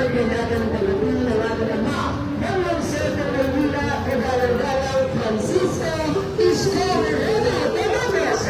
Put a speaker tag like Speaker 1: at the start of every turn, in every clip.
Speaker 1: birthday natin ang pagdating ng ating ama ng Lungsod ng Maynila, Kagawang-Gawang Francisco Isko Moreno Tamames.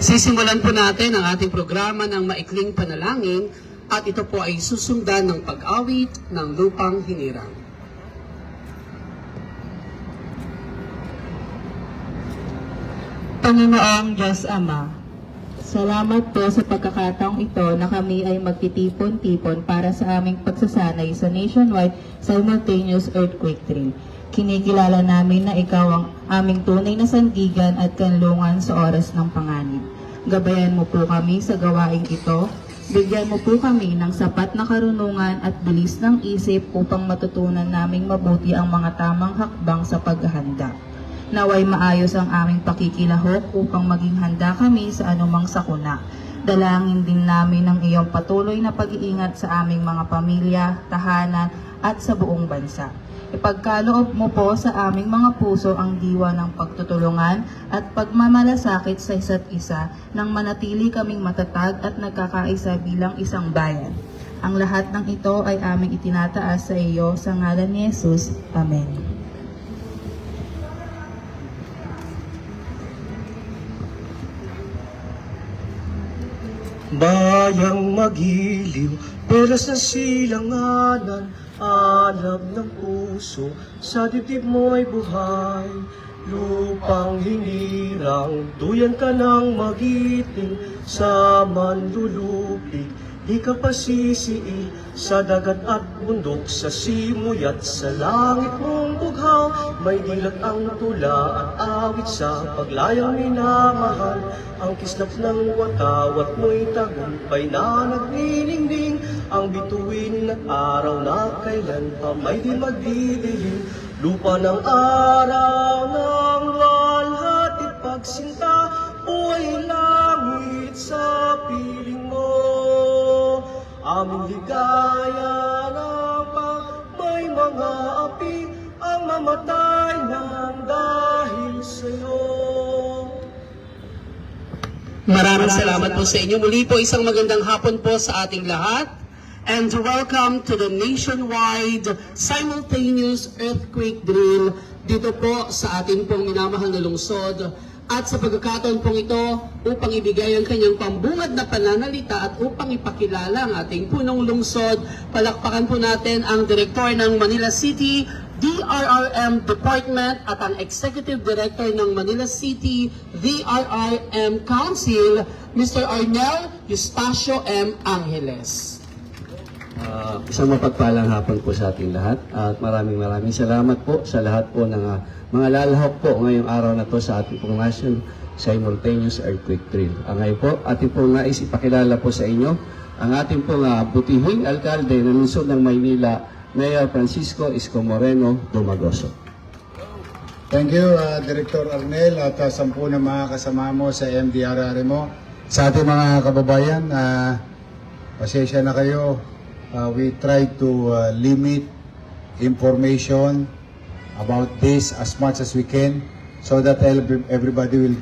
Speaker 2: Sisimulan po natin ang ating programa ng maikling panalangin at ito po ay susundan ng pag-awit ng lupang hinirang.
Speaker 3: Panginoong Diyos Ama, salamat po sa pagkakataong ito na kami ay magtitipon-tipon para sa aming pagsasanay sa nationwide simultaneous earthquake drill. Kinikilala namin na ikaw ang aming tunay na sandigan at kanlungan sa oras ng panganib. Gabayan mo po kami sa gawaing ito. Bigyan mo po kami ng sapat na karunungan at bilis ng isip upang matutunan naming mabuti ang mga tamang hakbang sa paghahanda. Naway maayos ang aming pakikilahok upang maging handa kami sa anumang sakuna. Dalangin din namin ang iyong patuloy na pag-iingat sa aming mga pamilya, tahanan at sa buong bansa. Ipagkaloob mo po sa aming mga puso ang diwa ng pagtutulungan at pagmamalasakit sa isa't isa nang manatili kaming matatag at nagkakaisa bilang isang bayan. Ang lahat ng ito ay aming itinataas sa iyo sa ngalan ni Jesus. Amen.
Speaker 4: Bayang magiliw, pelas ng silanganan, alab ng puso, sa dibdib mo'y buhay. Lupang hinirang, duyan ka ng magiting, sa manlulupig, di ka pasisiil, sa dagat at bundok, sa simoy at sa langit mong bughaw. May dilat ang tula at awit sa paglayang minamahal, ang kislap ng watawat mo'y tagumpay na nagniningning, ang bituin at araw na kailan pa may di magdidilim. Lupa ng araw ng walhati pagsinta, buhay langit sa piling mo. Aming ligaya ng may mga api, ang mamatay ng dahil sa'yo.
Speaker 2: Maraming salamat po sa inyo. Muli po isang magandang hapon po sa ating lahat. And welcome to the nationwide simultaneous earthquake drill dito po sa ating pong minamahal na lungsod. At sa pagkakataon pong ito, upang ibigay ang kanyang pambungad na pananalita at upang ipakilala ang ating punong lungsod, palakpakan po natin ang Direktor ng Manila City DRRM Department at ang Executive Director ng Manila City DRRM Council, Mr. Arnel Eustacio M. Angeles.
Speaker 5: Isang mapagpalang hapon po sa ating lahat at maraming salamat po sa lahat po ng mga lalahok po ngayong araw na to sa ating pong National Simultaneous Earthquake Drill. Ngayon po, ating pong nais ipakilala po sa inyo ang ating pong butihing alkalde ng lungsod ng Maynila, Mayor Francisco Isko Moreno Dumagoso.
Speaker 6: Thank you, Director Arnel at sa mga kasama mo sa MDRRM mo. Sa ating mga kababayan, pasensya na kayo. We try to limit information about this as much as we can so that everybody will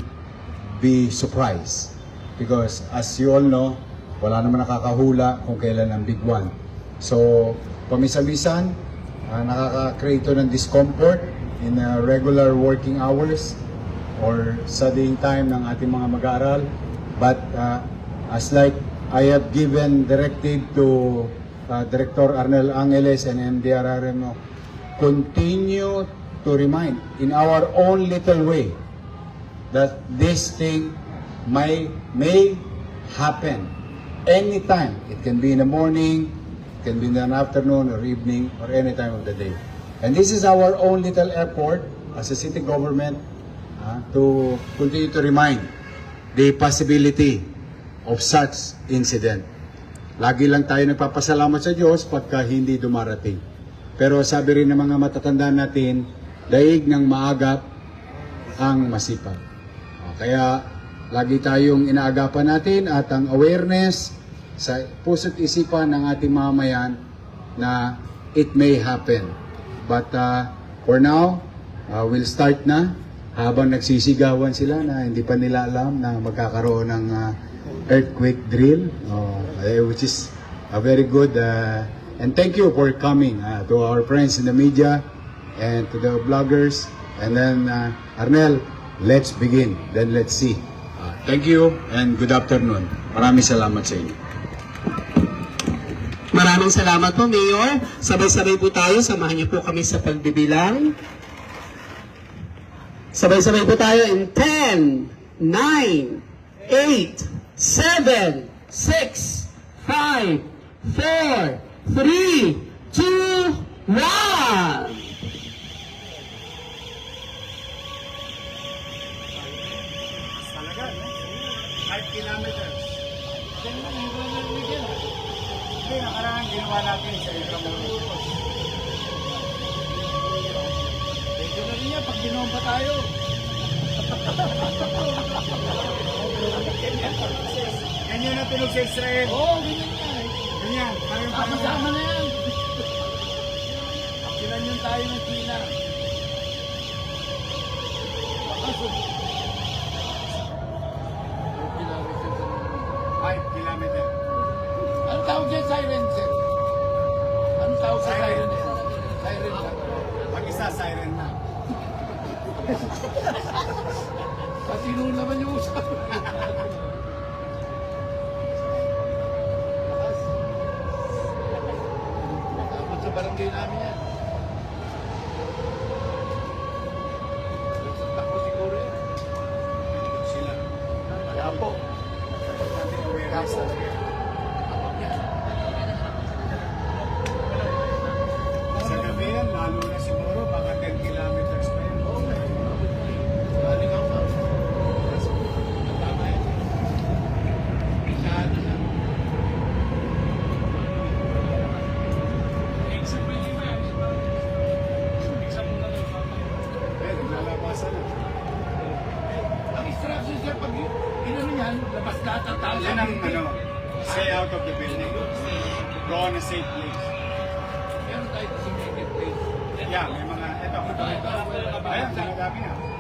Speaker 6: be surprised. Because as you all know, wala naman nakakahula kung kailan ang big one. So, pamisa-misan, nakaka-create ng discomfort in regular working hours or studying time ng ating mga mag-aaral. But as like I have given directive to Director Arnel Angeles and MDRRM, continue to remind in our own little way that this thing may happen anytime. It can be in the morning, it can be in the afternoon or evening or any time of the day. And this is our own little effort as a city government to continue to remind the possibility of such incident. Lagi lang tayo nagpapasalamat sa Diyos pagka hindi dumarating. Pero sabi rin ng mga matatanda natin, daig ng maagap ang masipag. Kaya lagi tayong inaagapan natin at ang awareness sa puso't isipan ng ating mamayan na it may happen. But for now, we'll start na habang nagsisigawan sila na hindi pa nila alam na magkakaroon ng earthquake drill, which is a very good and thank you for coming to our friends in the media and to the vloggers. And then Arnel, let's begin, then let's see. Thank you and good afternoon. Maraming salamat sa inyo.
Speaker 2: Maraming salamat po, Mayor. Sabay-sabay po tayo. Samahan niyo po kami sa pagbibilang. Sabay-sabay po tayo in 10, 9, 8, 7, 6, 5, 4, 3, 2, 1.
Speaker 6: Talaga, no? 5 kilometers. Hindi, nakaraan ginawa natin sa Intramuros. Medyo na rin yan, pag binomba tayo. Ganyan na tunog sa Israel. Oo, ganyan nga. Ganyan, parang kasama na yan. Kinanyon tayo ng China. 5 kilometers.
Speaker 7: Anong tawag dyan? Siren, sir? Anong tawag sa siren? Siren lang.
Speaker 6: Mag-isa, siren na.
Speaker 7: Pati nung naman yung usap. Tapos sa barangay namin yan. Sa takbo siguro yan.
Speaker 6: Sila.
Speaker 7: Kaya po.
Speaker 6: Kaya po. Sa gabi yan, lalo na siguro, baka 10 kilometers pa yan.
Speaker 7: Galing ako. Tama yan. Pisado na.
Speaker 6: Eh, naglalabasan na.
Speaker 7: Ang instruction sir, pag inano yan, labas lahat ang tao.
Speaker 6: Yan ang stay out of the building. Go on a safe place.
Speaker 7: Meron tayo designated place.
Speaker 6: Yeah, may mga, ito. Ayan, dami na.